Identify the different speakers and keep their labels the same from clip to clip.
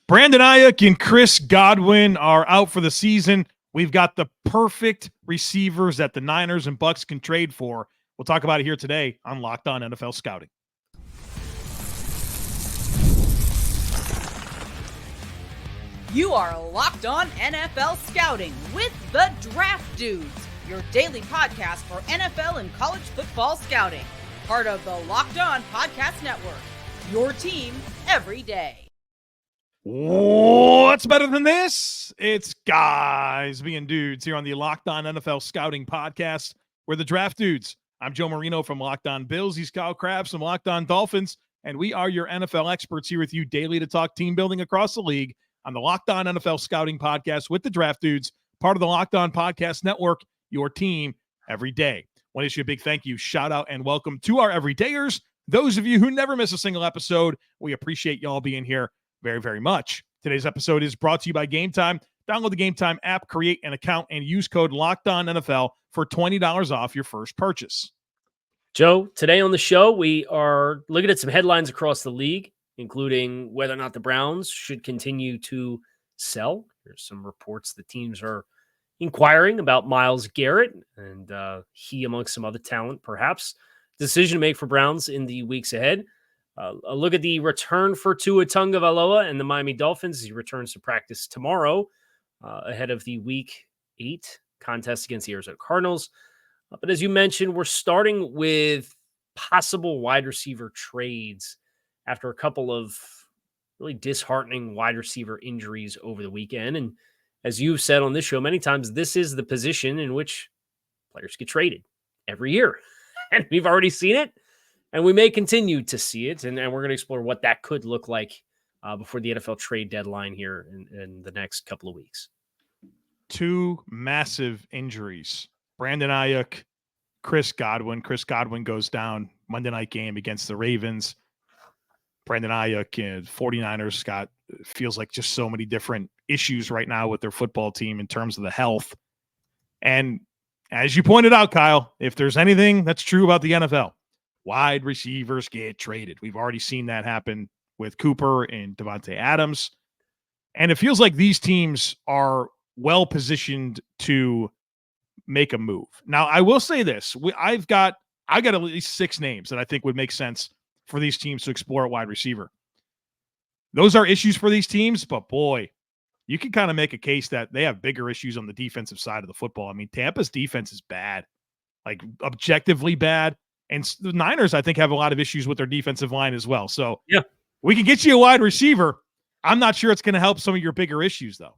Speaker 1: Brandon Aiyuk and Chris Godwin are out for the season. We've got the perfect receivers that the Niners and Bucs can trade for. We'll talk about it here today on Locked On NFL Scouting.
Speaker 2: You are Locked On NFL Scouting with the Draft Dudes, your daily podcast for NFL and college football scouting. Part of the Locked On Podcast Network, your team every day.
Speaker 1: What's better than this? It's guys being dudes here on the Locked On NFL Scouting Podcast. We're the Draft Dudes. I'm Joe Marino from Locked On Bills. He's Kyle Crabbs from Locked On Dolphins. And we are your NFL experts here with you daily to talk team building across the league on the Locked On NFL Scouting Podcast with the Draft Dudes, part of the Locked On Podcast Network, your team every day. Want to issue a big thank you, shout out, and welcome to our everydayers. Those of you who never miss a single episode, we appreciate y'all being here very, very much. Today's episode is brought to you by Game Time. Download the Game Time app, create an account, and use code LOCKEDONNFL for $20 off your first purchase.
Speaker 3: Joe, today on the show, we are looking at some headlines across the league, including whether or not the Browns should continue to sell. There's some reports the teams are inquiring about Myles Garrett, and he, amongst some other talent, perhaps. Decision to make for Browns in the weeks ahead. A look at the return for Tua Tagovailoa and the Miami Dolphins. He returns to practice tomorrow ahead of the Week 8 contest against the Arizona Cardinals. But as you mentioned, we're starting with possible wide receiver trades after a couple of really disheartening wide receiver injuries over the weekend. And as you've said on this show many times, this is the position in which players get traded every year. And we've already seen it. And we may continue to see it, and we're going to explore what that could look like before the NFL trade deadline here in the next couple of weeks.
Speaker 1: Two massive injuries. Brandon Aiyuk, Chris Godwin. Chris Godwin goes down Monday night game against the Ravens. Brandon Aiyuk and 49ers feels like just so many different issues right now with their football team in terms of the health. And as you pointed out, Kyle, if there's anything that's true about the NFL, wide receivers get traded. We've already seen that happen with Cooper and Davante Adams. And it feels like these teams are well positioned to make a move. Now, I will say this. I got at least 6 names that I think would make sense for these teams to explore at wide receiver. Those are issues for these teams, but boy, you can kind of make a case that they have bigger issues on the defensive side of the football. I mean, Tampa's defense is bad, like objectively bad. And the Niners, I think, have a lot of issues with their defensive line as well. So
Speaker 3: yeah,
Speaker 1: we can get you a wide receiver. I'm not sure it's going to help some of your bigger issues, though.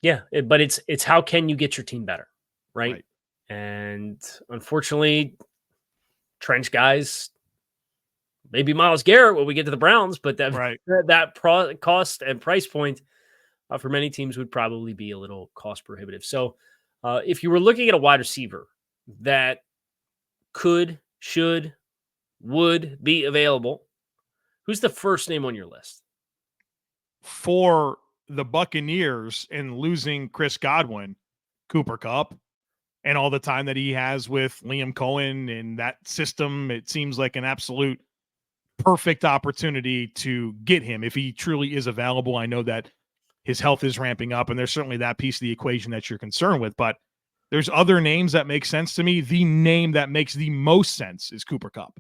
Speaker 3: Yeah, but it's how can you get your team better, right? And unfortunately, trench guys, maybe Myles Garrett when we get to the Browns, but that cost and price point for many teams would probably be a little cost prohibitive. So if you were looking at a wide receiver that could, should, would be available, who's the first name on your list?
Speaker 1: For the Buccaneers and losing Chris Godwin, Cooper Kupp, and all the time that he has with Liam Cohen and that system, it seems like an absolute perfect opportunity to get him if he truly is available. I know that his health is ramping up, and there's certainly that piece of the equation that you're concerned with, but there's other names that make sense to me. The name that makes the most sense is Cooper Kupp.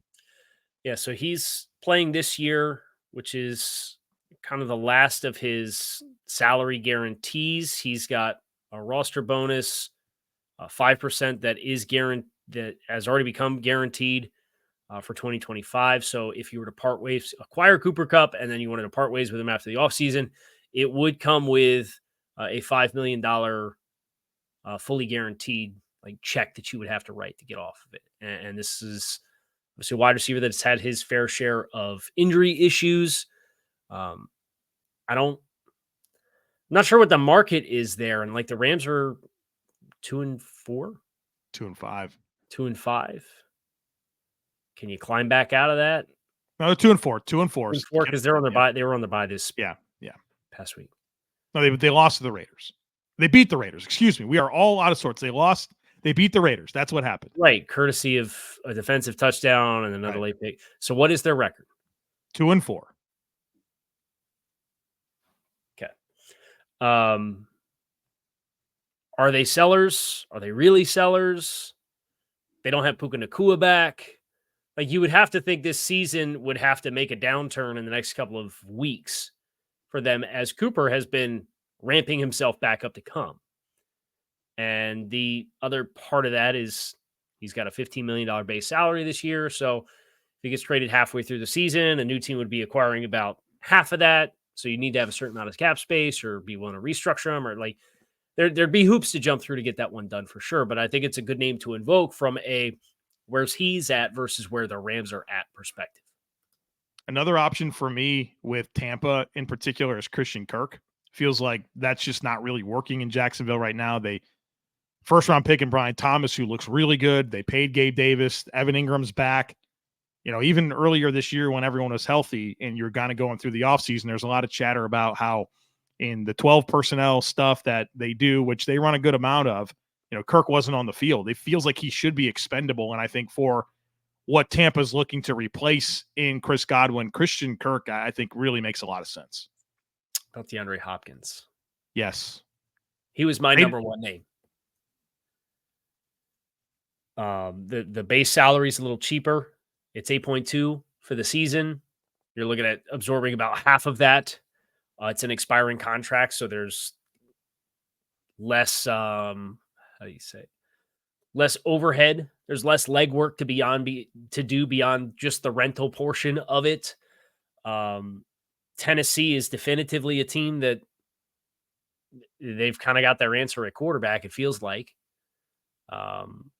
Speaker 3: Yeah, so he's playing this year, which is kind of the last of his salary guarantees. He's got a roster bonus, 5% that has already become guaranteed for 2025. So if you were to part ways, acquire Cooper Kupp, and then you wanted to part ways with him after the offseason, it would come with a $5 million fully guaranteed check that you would have to write to get off of it. And this is obviously a wide receiver that's had his fair share of injury issues. I'm not sure what the market is there. And the Rams are 2-4,
Speaker 1: 2-5,
Speaker 3: 2-5. Can you climb back out of that?
Speaker 1: No, 2-4, 2-4
Speaker 3: because they're on their bye. They were on their bye this past week.
Speaker 1: No, they lost to the Raiders. They beat the Raiders. Excuse me. We are all out of sorts. They beat the Raiders. That's what happened.
Speaker 3: Right. Courtesy of a defensive touchdown and another late pick. So what is their record?
Speaker 1: 2-4.
Speaker 3: Are they sellers? Are they really sellers? They don't have Puka Nacua back. Like, you would have to think this season would have to make a downturn in the next couple of weeks for them, as Cooper has been ramping himself back up to come. And the other part of that is he's got a $15 million base salary this year. So if he gets traded halfway through the season, a new team would be acquiring about half of that. So you need to have a certain amount of cap space or be willing to restructure them, or like there'd be hoops to jump through to get that one done for sure. But I think it's a good name to invoke from a where's he's at versus where the Rams are at perspective.
Speaker 1: Another option for me with Tampa in particular is Christian Kirk. Feels like that's just not really working in Jacksonville right now. They first round pick in Brian Thomas, who looks really good. They paid Gabe Davis. Evan Ingram's back. You know, even earlier this year when everyone was healthy and you're kind of going through the offseason, there's a lot of chatter about how in the 12 personnel stuff that they do, which they run a good amount of, you know, Kirk wasn't on the field. It feels like he should be expendable. And I think for what Tampa's looking to replace in Chris Godwin, Christian Kirk, I think really makes a lot of sense.
Speaker 3: About DeAndre Hopkins.
Speaker 1: Yes.
Speaker 3: He was my number one name. The base salary is a little cheaper. It's 8.2 for the season. You're looking at absorbing about half of that. It's an expiring contract, so there's less, less overhead. There's less legwork to do beyond just the rental portion of it. Tennessee is definitively a team that they've kind of got their answer at quarterback, it feels like,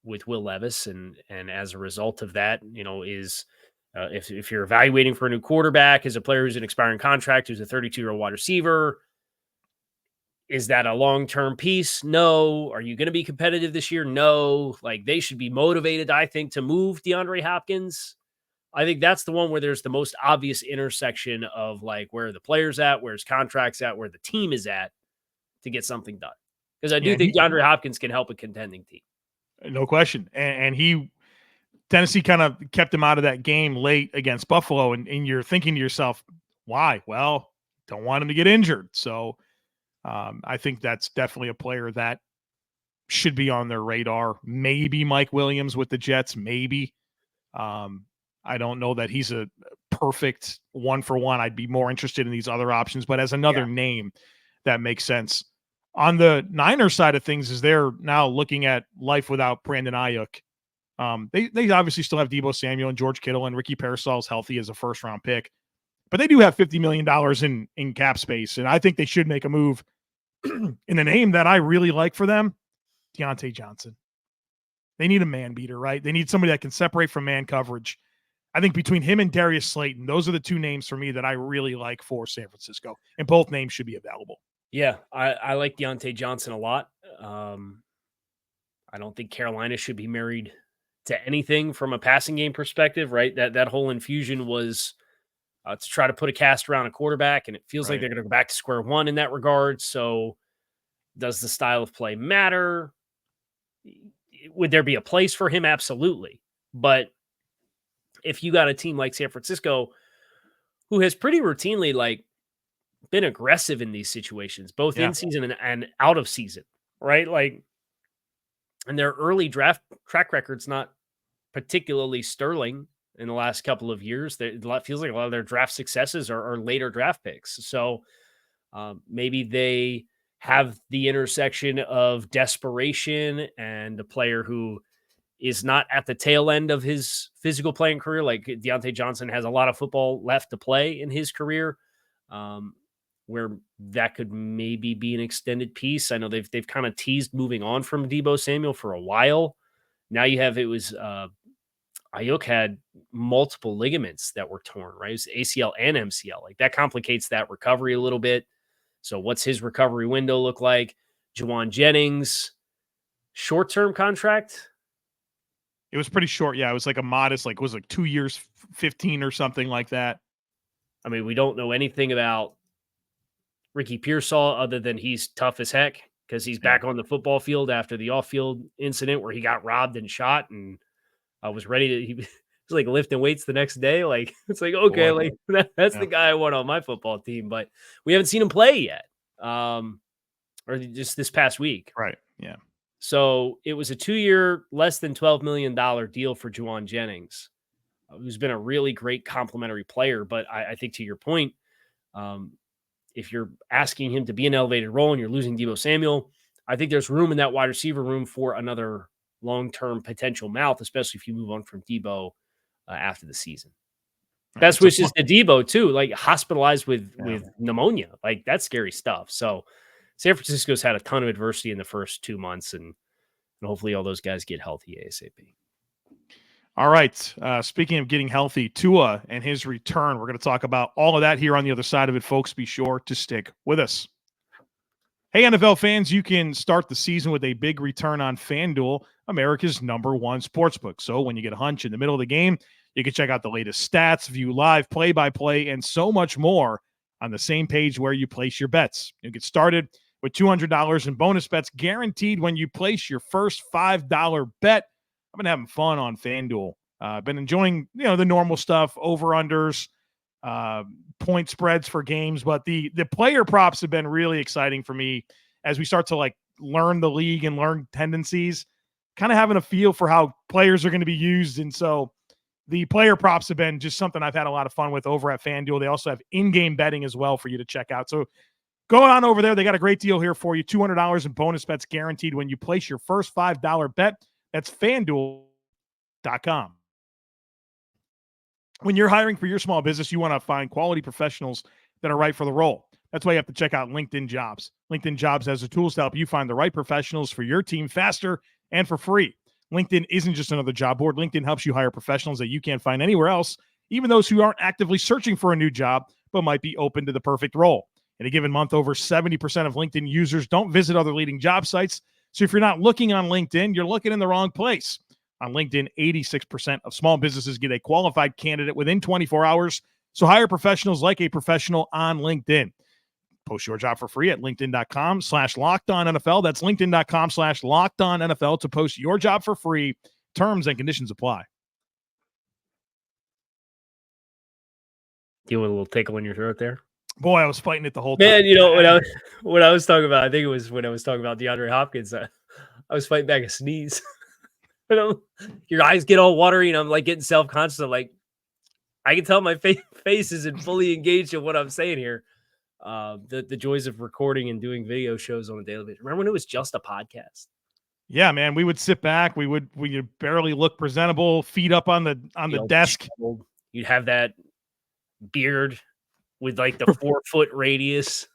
Speaker 3: with Will Levis. And as a result of that, you know, is if you're evaluating for a new quarterback as a player who's an expiring contract, who's a 32-year-old wide receiver, is that a long-term piece? No. Are you going to be competitive this year? No. Like, they should be motivated, I think, to move DeAndre Hopkins. I think that's the one where there's the most obvious intersection of like where the player's at, where his contract's at, where the team is at to get something done. Because I do think DeAndre Hopkins can help a contending team.
Speaker 1: No question. And Tennessee kind of kept him out of that game late against Buffalo. And you're thinking to yourself, why? Well, don't want him to get injured. So I think that's definitely a player that should be on their radar. Maybe Mike Williams with the Jets, maybe. I don't know that he's a perfect one-for-one. I'd be more interested in these other options, but as another name, that makes sense. On the Niners side of things, is they're now looking at life without Brandon Aiyuk. They obviously still have Deebo Samuel and George Kittle, and Ricky Parcells healthy as a first-round pick. But they do have $50 million in cap space, and I think they should make a move in a name that I really like for them, Diontae Johnson. They need a man beater, right? They need somebody that can separate from man coverage. I think between him and Darius Slayton, those are the two names for me that I really like for San Francisco, and both names should be available.
Speaker 3: Yeah, I like Diontae Johnson a lot. I don't think Carolina should be married to anything from a passing game perspective, right? That whole infusion was to try to put a cast around a quarterback, and it feels like they're going to go back to square one in that regard. So does the style of play matter? Would there be a place for him? Absolutely. But if you got a team like San Francisco, who has pretty routinely like been aggressive in these situations, both in season and out of season, right? Like, and their early draft track record's not particularly sterling in the last couple of years. It feels like a lot of their draft successes are later draft picks. So maybe they have the intersection of desperation and a player who is not at the tail end of his physical playing career. Like Diontae Johnson has a lot of football left to play in his career, where that could maybe be an extended piece. I know they've kind of teased moving on from Deebo Samuel for a while. Now you have, Aiyuk had multiple ligaments that were torn, right? It was ACL and MCL. Like, that complicates that recovery a little bit. So what's his recovery window look like? Juwan Jennings, short-term contract?
Speaker 1: It was pretty short. Yeah, it was like a modest, like, it was like 2 years, 15 or something like that.
Speaker 3: I mean, we don't know anything about Ricky Pearsall other than he's tough as heck because he's back on the football field after the off-field incident where he got robbed and shot, and I was ready to. He was like lifting weights the next day. Like, it's like, okay, like that's the guy I want on my football team, but we haven't seen him play yet. or just this past week.
Speaker 1: Right. Yeah.
Speaker 3: So it was a 2-year, less than $12 million deal for Juwan Jennings, who's been a really great complementary player. But I think to your point, if you're asking him to be an elevated role and you're losing Deebo Samuel, I think there's room in that wide receiver room for another long-term potential mouth, especially if you move on from Deebo after the season. Best wishes to Deebo too, like hospitalized with pneumonia. Like that's scary stuff. So San Francisco's had a ton of adversity in the first 2 months, and hopefully all those guys get healthy ASAP.
Speaker 1: All right. Speaking of getting healthy, Tua and his return, we're going to talk about all of that here on the other side of it, folks. Be sure to stick with us. Hey, NFL fans, you can start the season with a big return on FanDuel, America's #1 sportsbook. So when you get a hunch in the middle of the game, you can check out the latest stats, view live play-by-play, and so much more on the same page where you place your bets. You get started with $200 in bonus bets guaranteed when you place your first $5 bet. I've been having fun on FanDuel. I've been enjoying, the normal stuff, over-unders, point spreads for games, but the player props have been really exciting for me as we start to learn the league and learn tendencies, kind of having a feel for how players are going to be used. And so the player props have been just something I've had a lot of fun with over at FanDuel. They also have in-game betting as well for you to check out. So go on over there. They got a great deal here for you. $200 in bonus bets guaranteed when you place your first $5 bet. That's FanDuel.com. When you're hiring for your small business, you want to find quality professionals that are right for the role. That's why you have to check out LinkedIn Jobs. LinkedIn Jobs has the tools to help you find the right professionals for your team faster and for free. LinkedIn isn't just another job board. LinkedIn helps you hire professionals that you can't find anywhere else, even those who aren't actively searching for a new job, but might be open to the perfect role. In a given month, over 70% of LinkedIn users don't visit other leading job sites. So if you're not looking on LinkedIn, you're looking in the wrong place. On LinkedIn, 86% of small businesses get a qualified candidate within 24 hours. So hire professionals like a professional on LinkedIn. Post your job for free at linkedin.com/LockedOnNFL. That's linkedin.com/LockedOnNFL to post your job for free. Terms and conditions apply.
Speaker 3: Do you want a little tickle in your throat there?
Speaker 1: Boy, I was fighting it the whole time.
Speaker 3: Man, when I was talking about, I think it was when I was talking about DeAndre Hopkins, I was fighting back a sneeze. Your eyes get all watery, and I'm getting self-conscious. I'm I can tell my face isn't fully engaged in what I'm saying here. The joys of recording and doing video shows on a daily basis. Remember when it was just a podcast?
Speaker 1: Yeah, man. We would sit back. We would barely look presentable, feet up on the desk.
Speaker 3: You'd have that beard with the 4-foot radius.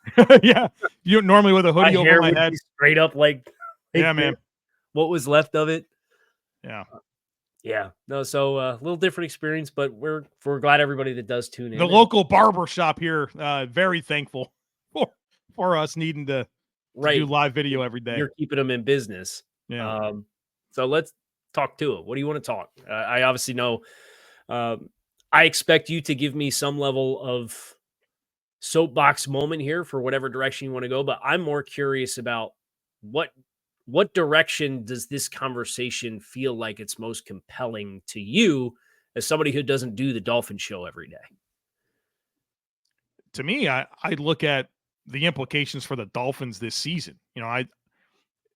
Speaker 1: Yeah. You normally with a hoodie over my head.
Speaker 3: Straight up
Speaker 1: yeah, man.
Speaker 3: What was left of it.
Speaker 1: Yeah.
Speaker 3: Yeah. No, so a little different experience, but we're glad everybody that does tune in.
Speaker 1: The local barber shop here, very thankful for us needing to do live video every day.
Speaker 3: You're keeping them in business.
Speaker 1: Yeah.
Speaker 3: So let's talk to it. What do you want to talk? I obviously know I expect you to give me some level of soapbox moment here for whatever direction you want to go, but I'm more curious about what direction does this conversation feel like it's most compelling to you as somebody who doesn't do the Dolphin show every day?
Speaker 1: To me, I look at the implications for the Dolphins this season.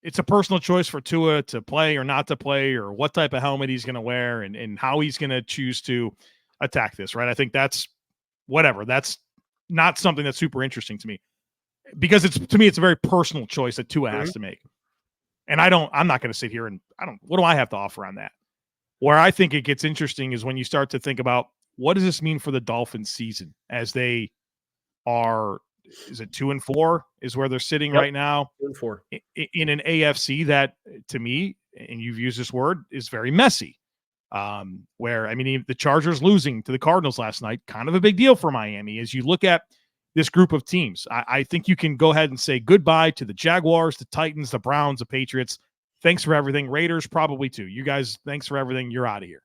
Speaker 1: It's a personal choice for Tua to play or not to play, or what type of helmet he's going to wear and how he's going to choose to attack this, right? I think that's whatever. That's not something that's super interesting to me, because to me, it's a very personal choice that Tua has to make. And I'm not going to sit here and what do I have to offer on that? Where I think it gets interesting is when you start to think about, what does this mean for the Dolphins season as they are, is it 2-4 is where they're sitting right now
Speaker 3: 2-4
Speaker 1: in an AFC that, to me, and you've used this word, is very messy. Where, the Chargers losing to the Cardinals last night, kind of a big deal for Miami. As you look at this group of teams, I think you can go ahead and say goodbye to the Jaguars, the Titans, the Browns, the Patriots. Thanks for everything. Raiders probably too. You guys, thanks for everything. You're out of here.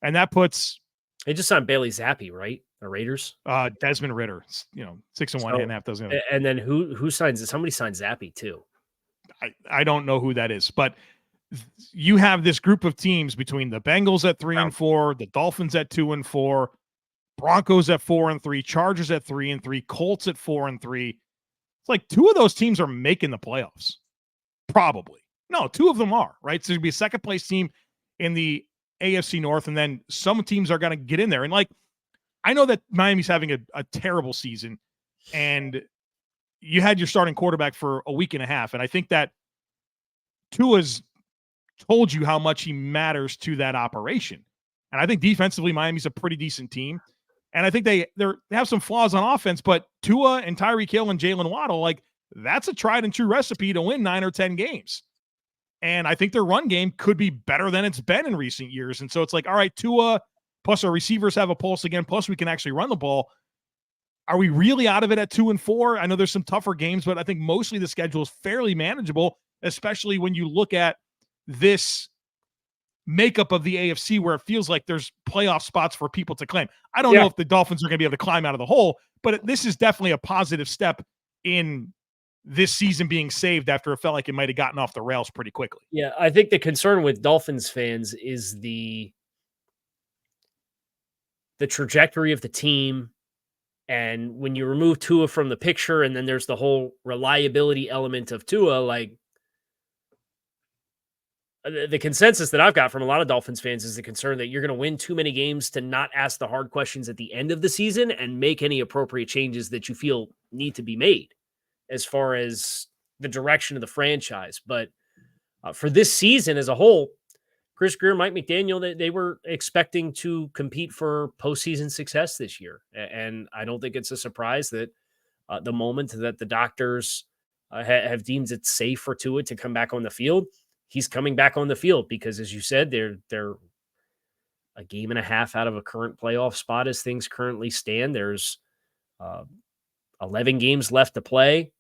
Speaker 1: And that puts...
Speaker 3: They just signed Bailey Zappi, right? The Raiders?
Speaker 1: Desmond Ridder, 6-1, and a half dozen.
Speaker 3: And then who signs it? Somebody signed Zappi too.
Speaker 1: I don't know who that is, but you have this group of teams between the Bengals at 3-4, the Dolphins at 2-4, Broncos at 4-3, Chargers at 3-3, Colts at 4-3. It's like 2 of those teams are making the playoffs. Probably. No, 2 of them are, right? So there'd be a second place team in the AFC North, and then some teams are going to get in there. And like, I know that Miami's having a terrible season, and you had your starting quarterback for a week and a half. And I think that Tua's told you how much he matters to that operation. And I think defensively, Miami's a pretty decent team. And I think they have some flaws on offense, but Tua and Tyreek Hill and Jalen Waddle, like, that's a tried and true recipe to win 9 or 10 games. And I think their run game could be better than it's been in recent years. And so it's like, all right, Tua, plus our receivers have a pulse again, plus we can actually run the ball. Are we really out of it at 2-4? I know there's some tougher games, but I think mostly the schedule is fairly manageable, especially when you look at this makeup of the AFC where it feels like there's playoff spots for people to claim. I don't know if the Dolphins are going to be able to climb out of the hole, but this is definitely a positive step in this season being saved after it felt like it might have gotten off the rails pretty quickly.
Speaker 3: Yeah, I think the concern with Dolphins fans is the trajectory of the team. And when you remove Tua from the picture, and then there's the whole reliability element of Tua, like, the consensus that I've got from a lot of Dolphins fans is the concern that you're going to win too many games to not ask the hard questions at the end of the season and make any appropriate changes that you feel need to be made as far as the direction of the franchise. But for this season as a whole, Chris Grier, Mike McDaniel, they were expecting to compete for postseason success this year. And I don't think it's a surprise that the moment that the doctors have deemed it safe for Tua to come back on the field, he's coming back on the field because, as you said, they're a game and a half out of a current playoff spot as things currently stand. There's 11 games left to play.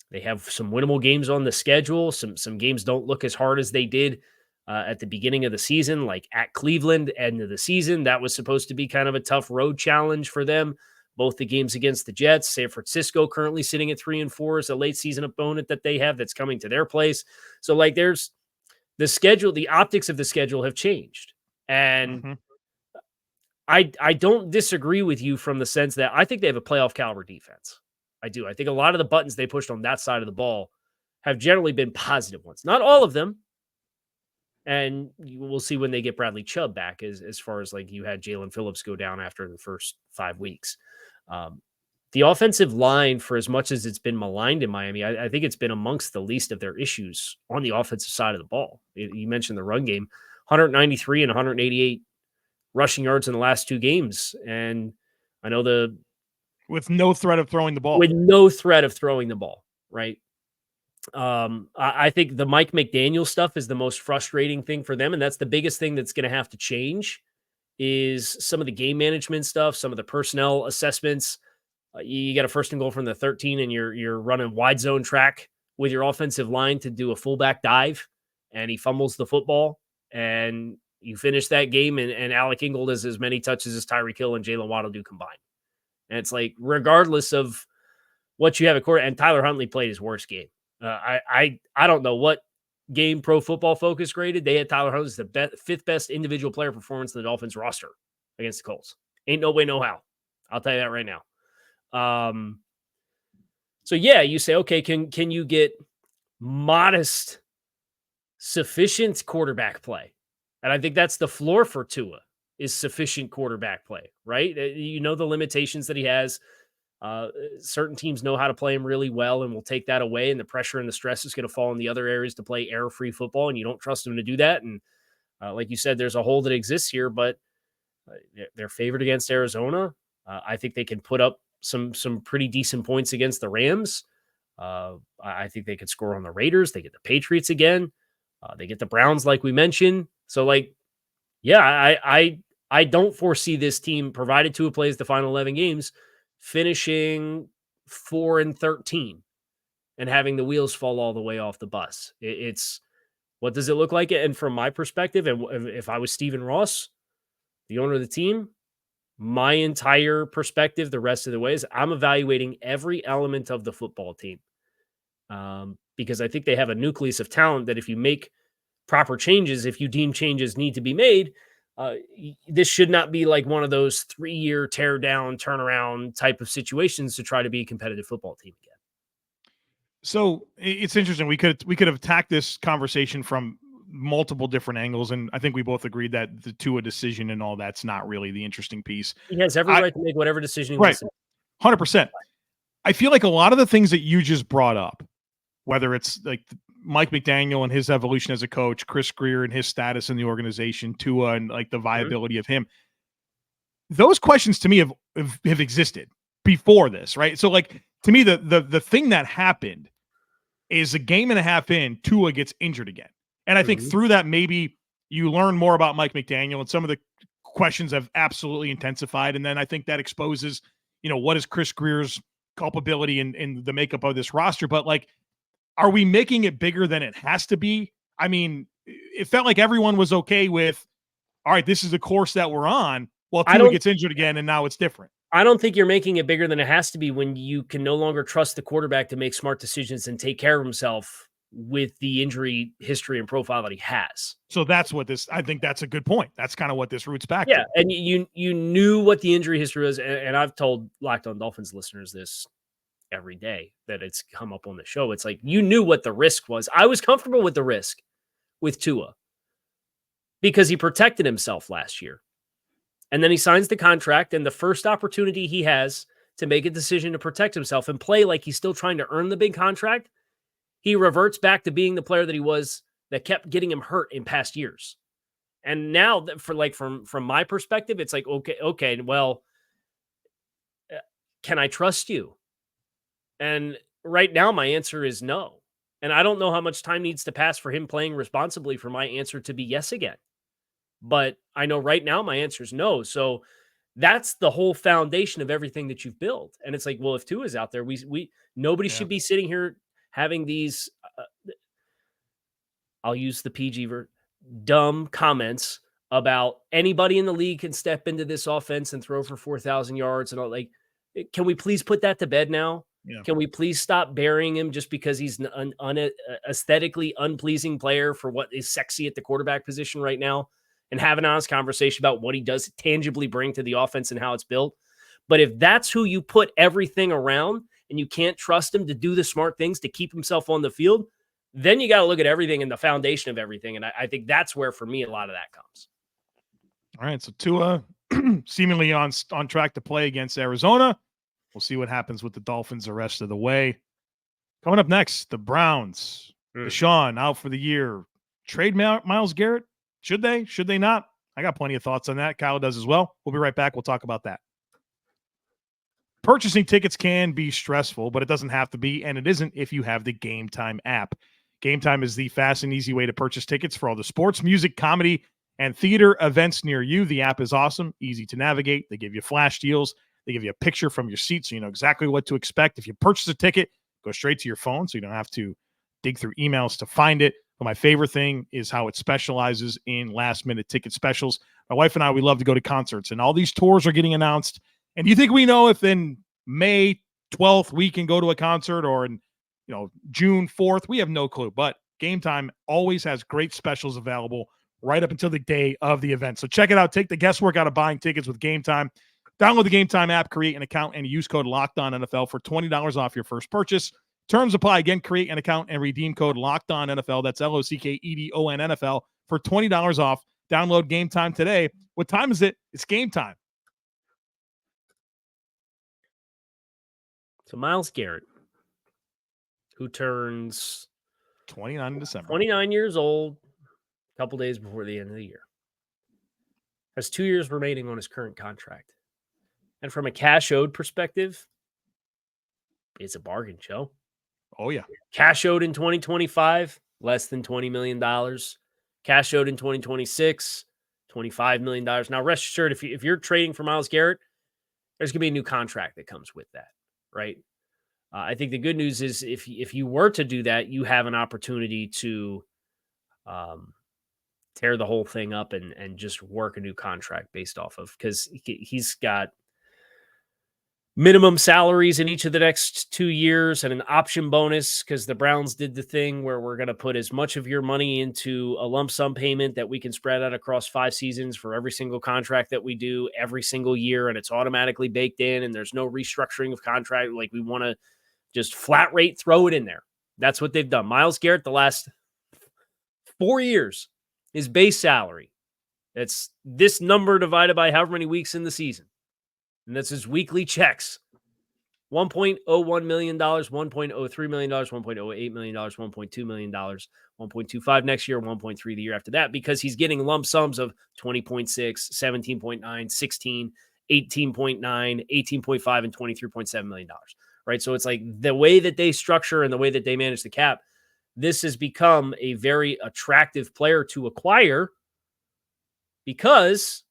Speaker 3: They have some winnable games on the schedule. Some games don't look as hard as they did at the beginning of the season, like at Cleveland, end of the season. That was supposed to be kind of a tough road challenge for them. Both the games against the Jets, San Francisco currently sitting at 3-4 is a late season opponent that they have that's coming to their place. So like there's the schedule, the optics of the schedule have changed. And I don't disagree with you from the sense that I think they have a playoff caliber defense. I do. I think a lot of the buttons they pushed on that side of the ball have generally been positive ones. Not all of them. And we'll see when they get Bradley Chubb back as far as like you had Jalen Phillips go down after the first 5 weeks. The offensive line, for as much as it's been maligned in Miami, I think it's been amongst the least of their issues on the offensive side of the ball. You mentioned the run game, 193 and 188 rushing yards in the last 2 games. And I know
Speaker 1: with no threat of throwing the ball.
Speaker 3: With no threat of throwing the ball, right? I think the Mike McDaniel stuff is the most frustrating thing for them. And that's the biggest thing that's going to have to change is some of the game management stuff, some of the personnel assessments. You got a 1st and goal from the 13 and you're running wide zone track with your offensive line to do a fullback dive and he fumbles the football and you finish that game and Alec Ingold has as many touches as Tyreek Hill and Jalen Waddle do combined. And it's like, regardless of what you have at court, and Tyler Huntley played his worst game. I don't know what game Pro Football Focus graded. They had Tyler Huntley as the 5th best individual player performance in the Dolphins roster against the Colts. Ain't no way, no how. I'll tell you that right now. So yeah, you say, okay, can you get modest, sufficient quarterback play? And I think that's the floor for Tua is sufficient quarterback play, right? You know, the limitations that he has. Certain teams know how to play him really well and will take that away. And the pressure and the stress is going to fall in the other areas to play error-free football. And you don't trust him to do that. And like you said, there's a hole that exists here, but they're favored against Arizona. I think they can put up some pretty decent points against the Rams. I think they could score on the Raiders. They get the Patriots again. They get the Browns, like we mentioned. So like, yeah, I don't foresee this team, provided Tua plays the final 11 games, finishing 4-13 and having the wheels fall all the way off the bus. It's what does it look like? And from my perspective, and if I was Stephen Ross, the owner of the team, my entire perspective, the rest of the way is I'm evaluating every element of the football team because I think they have a nucleus of talent that if you make proper changes, if you deem changes need to be made, this should not be like one of those 3-year tear down, turnaround type of situations to try to be a competitive football team again.
Speaker 1: So it's interesting. We could have attacked this conversation from multiple different angles, and I think we both agreed that the Tua decision and all that's not really the interesting piece.
Speaker 3: He has every right to make whatever decision he
Speaker 1: Right,
Speaker 3: wants to.
Speaker 1: 100%. I feel like a lot of the things that you just brought up, whether it's like Mike McDaniel and his evolution as a coach, Chris Grier and his status in the organization, Tua and like the viability of him, those questions to me have existed before this, right? So like to me, the thing that happened is a game and a half in, Tua gets injured again. And I think through that, maybe you learn more about Mike McDaniel, and some of the questions have absolutely intensified. And then I think that exposes, what is Chris Grier's culpability in the makeup of this roster. But like, are we making it bigger than it has to be? I mean, it felt like everyone was okay with, all right, this is the course that we're on. Well, Tua gets injured again, and now it's different.
Speaker 3: I don't think you're making it bigger than it has to be when you can no longer trust the quarterback to make smart decisions and take care of himself with the injury history and profile that he has.
Speaker 1: So that's what I think that's a good point. That's kind of what this roots back to.
Speaker 3: Yeah, and you knew what the injury history was, and I've told Locked On Dolphins listeners this every day that it's come up on the show. It's like you knew what the risk was. I was comfortable with the risk with Tua because he protected himself last year. And then he signs the contract, and the first opportunity he has to make a decision to protect himself and play like he's still trying to earn the big contract, he reverts back to being the player that he was that kept getting him hurt in past years. And now, from my perspective, it's like, okay, well, can I trust you? And right now, my answer is no. And I don't know how much time needs to pass for him playing responsibly for my answer to be yes again. But I know right now my answer is no. So that's the whole foundation of everything that you've built. And it's like, well, if Tua is out there, nobody should be sitting here having these, I'll use the PG dumb comments about anybody in the league can step into this offense and throw for 4,000 yards and all. Like, can we please put that to bed now? Yeah. Can we please stop burying him just because he's an aesthetically unpleasing player for what is sexy at the quarterback position right now? And have an honest conversation about what he does tangibly bring to the offense and how it's built. But if that's who you put everything around and you can't trust him to do the smart things to keep himself on the field, then you got to look at everything and the foundation of everything. And I think that's where, for me, a lot of that comes.
Speaker 1: All right, so Tua seemingly on track to play against Arizona. We'll see what happens with the Dolphins the rest of the way. Coming up next, the Browns. Deshaun out for the year. Trade Myles Garrett? Should they? Should they not? I got plenty of thoughts on that. Kyle does as well. We'll be right back. We'll talk about that. Purchasing tickets can be stressful, but it doesn't have to be, and it isn't if you have the Game Time app. Game Time is the fast and easy way to purchase tickets for all the sports, music, comedy, and theater events near you. The app is awesome, easy to navigate. They give you flash deals. They give you a picture from your seat so you know exactly what to expect. If you purchase a ticket, go straight to your phone so you don't have to dig through emails to find it. But my favorite thing is how it specializes in last-minute ticket specials. My wife and I, we love to go to concerts, and all these tours are getting announced. And do you think we know if in May 12th we can go to a concert or in June 4th? We have no clue. But Game Time always has great specials available right up until the day of the event. So check it out. Take the guesswork out of buying tickets with Game Time. Download the Game Time app, create an account, and use code LOCKEDONNFL for $20 off your first purchase. Terms apply. Again, create an account and redeem code LOCKEDONNFL. That's LOCKEDONNFL for $20 off. Download Game Time today. What time is it? It's game time.
Speaker 3: So Myles Garrett, who turns
Speaker 1: 29 in December,
Speaker 3: 29 years old, a couple days before the end of the year, has 2 years remaining on his current contract. And from a cash owed perspective, it's a bargain, Joe.
Speaker 1: Oh, yeah.
Speaker 3: Cash owed in 2025, less than $20 million. Cash owed in 2026, $25 million. Now, rest assured, if you're trading for Myles Garrett, there's going to be a new contract that comes with that, right? I think the good news is if you were to do that, you have an opportunity to tear the whole thing up and just work a new contract based off of, because he's got minimum salaries in each of the next 2 years and an option bonus, because the Browns did the thing where we're going to put as much of your money into a lump sum payment that we can spread out across 5 seasons for every single contract that we do every single year. And it's automatically baked in and there's no restructuring of contract. Like, we want to just flat rate throw it in there. That's what they've done. Myles Garrett, the last 4 years, his base salary, it's this number divided by however many weeks in the season. And that's his weekly checks. $1.01 million, $1.03 million, $1.08 million, $1.2 million, $1.25 next year, 1.3 the year after that, because he's getting lump sums of 20.6, 17.9, 16, 18.9, 18.5, and $23.7 million. Right. So it's like the way that they structure and the way that they manage the cap, this has become a very attractive player to acquire because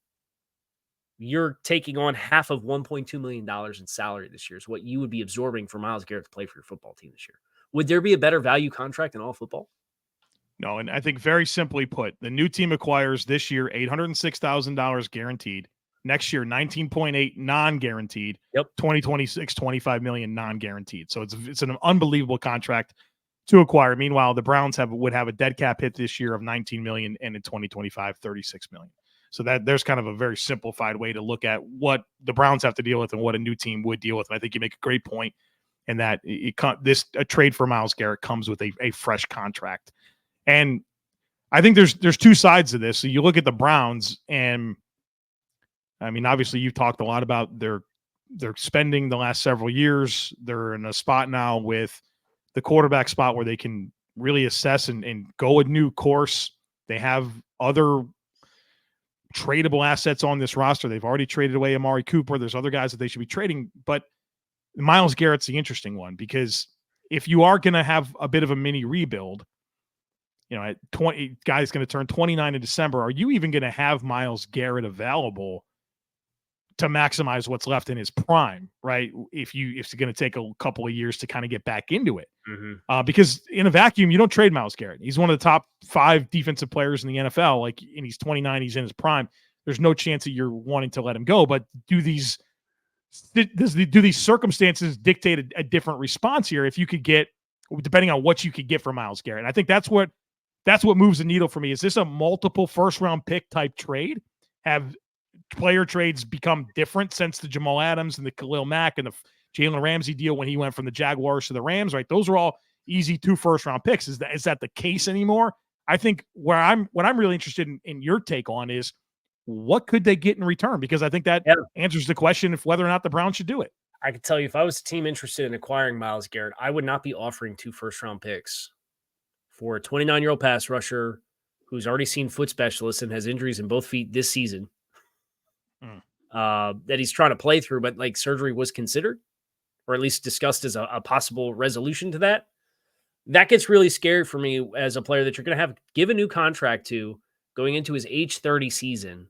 Speaker 3: you're taking on half of $1.2 million in salary this year is what you would be absorbing for Myles Garrett to play for your football team this year. Would there be a better value contract in all football?
Speaker 1: No, and I think very simply put, the new team acquires this year $806,000 guaranteed. Next year, 19.8 non-guaranteed.
Speaker 3: Yep.
Speaker 1: 2026, 25 million non-guaranteed. So it's an unbelievable contract to acquire. Meanwhile, the Browns would have a dead cap hit this year of 19 million, and in 2025, 36 million. So that there's kind of a very simplified way to look at what the Browns have to deal with and what a new team would deal with. And I think you make a great point in that a trade for Myles Garrett comes with a fresh contract. And I think there's two sides to this. So you look at the Browns, and I mean, obviously you've talked a lot about their spending the last several years. They're in a spot now with the quarterback spot where they can really assess and go a new course. They have other tradable assets on this roster. They've already traded away Amari Cooper. There's other guys that they should be trading, but Myles Garrett's the interesting one, because if you are going to have a bit of a mini rebuild, you know, at 20, guy's going to turn 29 in December. Are you even going to have Myles Garrett available to maximize what's left in his prime, right? If it's going to take a couple of years to kind of get back into it.
Speaker 3: Mm-hmm.
Speaker 1: Because in a vacuum, you don't trade Myles Garrett. He's one of the top 5 defensive players in the NFL. And he's 29, he's in his prime. There's no chance that you're wanting to let him go. But do these circumstances dictate a different response here? If you could get, depending on what you could get for Myles Garrett, and I think that's what moves the needle for me. Is this a multiple first round pick type trade? Have player trades become different since the Jamal Adams and the Khalil Mack and the Jalen Ramsey deal when he went from the Jaguars to the Rams, right? Those are all easy 2 first round picks. Is that the case anymore? I think what I'm really interested in your take on is what could they get in return? Because I think that answers the question of whether or not the Browns should do it.
Speaker 3: I could tell you, if I was a team interested in acquiring Myles Garrett, I would not be offering 2 first round picks for a 29-year-old pass rusher who's already seen foot specialists and has injuries in both feet this season. That he's trying to play through, but like surgery was considered, or at least discussed as a possible resolution to that. That gets really scary for me as a player that you're going to have give a new contract to going into his age 30 season.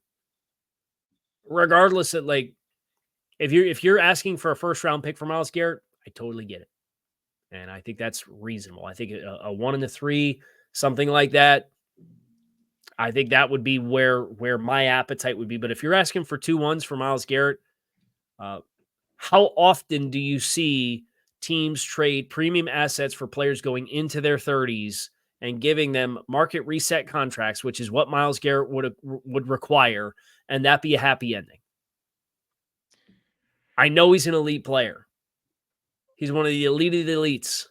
Speaker 3: Regardless of like, if you're asking for a first round pick for Myles Garrett, I totally get it. And I think that's reasonable. I think a 1 and a 3, something like that. I think that would be where my appetite would be. But if you're asking for 2 1s for Myles Garrett, how often do you see teams trade premium assets for players going into their 30s and giving them market reset contracts, which is what Myles Garrett would require, and that be a happy ending? I know he's an elite player. He's one of the elite of the elites.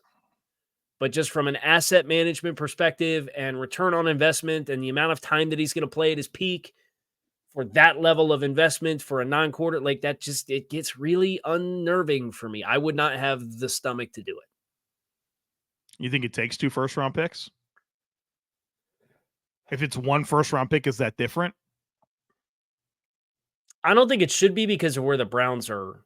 Speaker 3: But just from an asset management perspective and return on investment and the amount of time that he's going to play at his peak for that level of investment for a non-quarter, like that, just it gets really unnerving for me. I would not have the stomach to do it.
Speaker 1: You think it takes 2 first round picks? If it's 1 first round pick, is that different?
Speaker 3: I don't think it should be because of where the Browns are.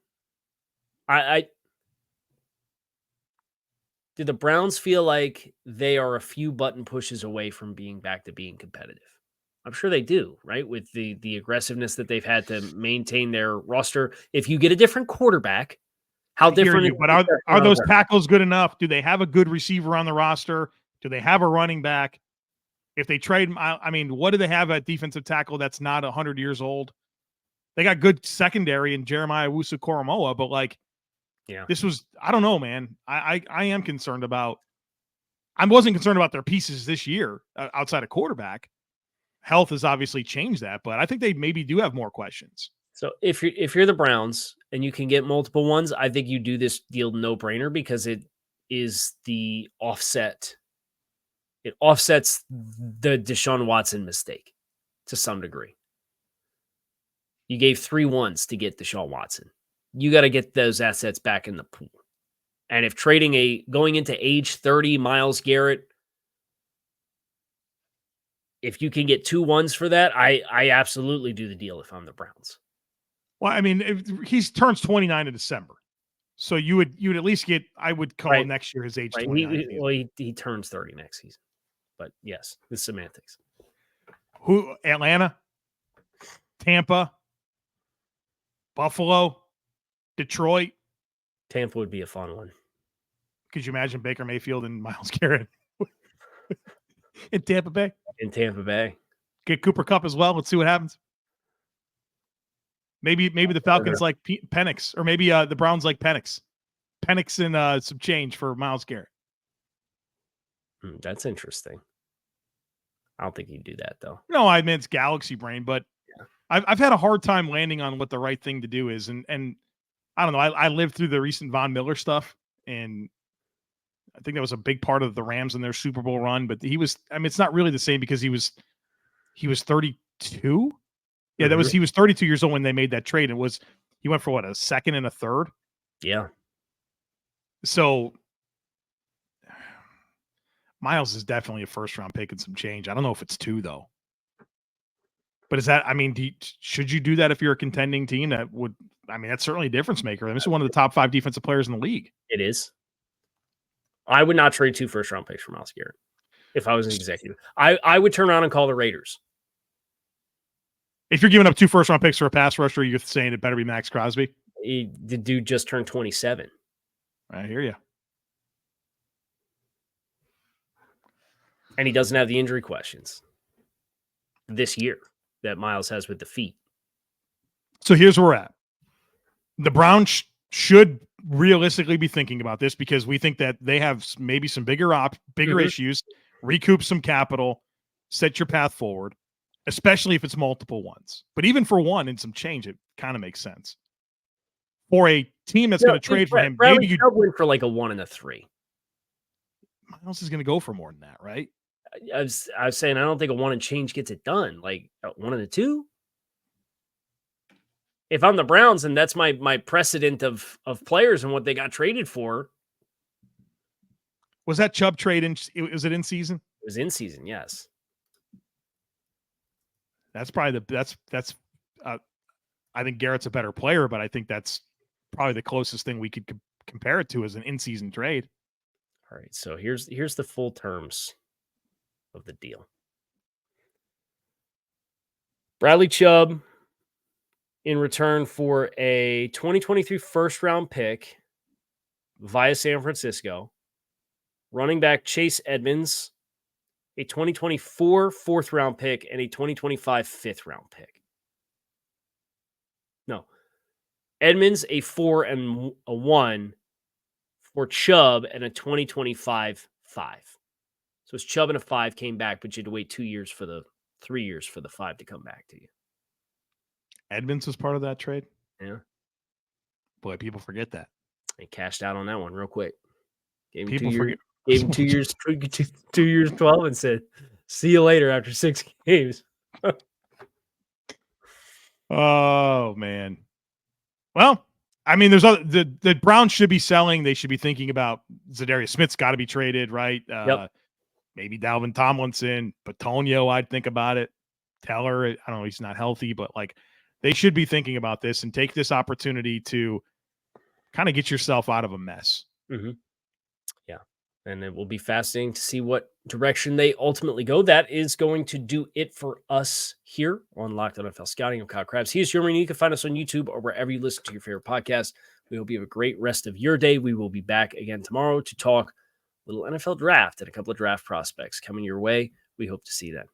Speaker 3: Do the Browns feel like they are a few button pushes away from being back to being competitive? I'm sure they do, right? With the aggressiveness that they've had to maintain their roster. If you get a different quarterback, how different?
Speaker 1: But are those tackles good enough? Do they have a good receiver on the roster? Do they have a running back? If they trade, I mean, what do they have at defensive tackle that's not 100 years old? They got good secondary in Jeremiah Owusu-Koramoah, but like,
Speaker 3: yeah,
Speaker 1: this was, I don't know, man. I am concerned about, I wasn't concerned about their pieces this year outside of quarterback. Health has obviously changed that, but I think they maybe do have more questions.
Speaker 3: So if you're the Browns and you can get multiple ones, I think you do this deal no brainer because is the offset. It offsets the Deshaun Watson mistake to some degree. You gave 3 ones to get Deshaun Watson. You got to get those assets back in the pool. And if going into age 30 Myles Garrett, if you can get 2 ones for that, I absolutely do the deal if I'm the Browns.
Speaker 1: Well, I mean, if he turns 29 in December. So you would at least get, I would call
Speaker 3: Right.
Speaker 1: next year his age
Speaker 3: Right.
Speaker 1: 29.
Speaker 3: He turns 30 next season. But yes, the semantics.
Speaker 1: Who? Atlanta, Tampa, Buffalo, Detroit.
Speaker 3: Tampa would be a fun one.
Speaker 1: Could you imagine Baker Mayfield and Myles Garrett in Tampa Bay?
Speaker 3: In Tampa Bay.
Speaker 1: Get Cooper Kupp as well. Let's see what happens. Maybe the Falcons like Penix, or maybe the Browns like Penix. Penix and some change for Myles Garrett.
Speaker 3: That's interesting. I don't think he'd do that, though.
Speaker 1: No, I mean, it's galaxy brain, but yeah. I've had a hard time landing on what the right thing to do is. And I don't know. I lived through the recent Von Miller stuff, and I think that was a big part of the Rams in their Super Bowl run. But it's not really the same because he was 32. Yeah, he was 32 years old when they made that trade. He went for what, a second and a third?
Speaker 3: Yeah.
Speaker 1: So Myles is definitely a first round pick and some change. I don't know if it's 2 though. But is that, should you do that if you're a contending team? That's certainly a difference maker. This is one of the top 5 defensive players in the league.
Speaker 3: It is. I would not trade 2 first round picks for Myles Garrett if I was an executive. I would turn around and call the Raiders.
Speaker 1: If you're giving up 2 first round picks for a pass rusher, you're saying it better be Max Crosby?
Speaker 3: The dude just turned 27.
Speaker 1: I hear you.
Speaker 3: And he doesn't have the injury questions this year that Myles has with the feet. So
Speaker 1: here's where we're at. The Browns should realistically be thinking about this because we think that they have maybe some bigger issues, recoup some capital, set your path forward, especially if it's multiple ones. But even for 1 and some change, it kind of makes sense. For a team that's going to trade for him,
Speaker 3: maybe you win for like a 1 and a 3.
Speaker 1: Myles is going to go for more than that, right?
Speaker 3: I was saying I don't think a 1 and change gets it done. Like a 1 and a 2. If I'm the Browns, and that's my precedent of players and what they got traded for.
Speaker 1: Was that Chubb trade was it in season?
Speaker 3: It was in season, yes.
Speaker 1: That's probably I think Garrett's a better player, but I think that's probably the closest thing we could compare it to as an in-season trade.
Speaker 3: All right, so here's the full terms of the deal. Bradley Chubb in return for a 2023 first-round pick via San Francisco. Running back Chase Edmonds, a 2024 fourth-round pick, and a 2025 fifth-round pick. No. Edmonds, a 4 and a 1 for Chubb, and a 2025 5. So it's Chubb and a 5 came back, but you had to wait 3 years for the 5 to come back to you.
Speaker 1: Edmonds was part of that trade?
Speaker 3: Yeah.
Speaker 1: Boy, people forget that.
Speaker 3: They cashed out on that one real quick. Gave him
Speaker 1: people
Speaker 3: 2 years.
Speaker 1: forget.
Speaker 3: Gave him 2 years, 2 years, 12, and said, "See you later." After 6 games.
Speaker 1: Oh man. Well, there's the Browns should be selling. They should be thinking about Zadarius Smith's got to be traded, right?
Speaker 3: Yep.
Speaker 1: Maybe Dalvin Tomlinson, Petonio. I'd think about it. Teller, I don't know, he's not healthy, but they should be thinking about this and take this opportunity to kind of get yourself out of a mess.
Speaker 3: Mm-hmm. Yeah. And it will be fascinating to see what direction they ultimately go. That is going to do it for us here on Locked On NFL Scouting. I'm Kyle Crabbs. He's Marino. You can find us on YouTube or wherever you listen to your favorite podcast. We hope you have a great rest of your day. We will be back again tomorrow to talk a little NFL draft and a couple of draft prospects coming your way. We hope to see you then.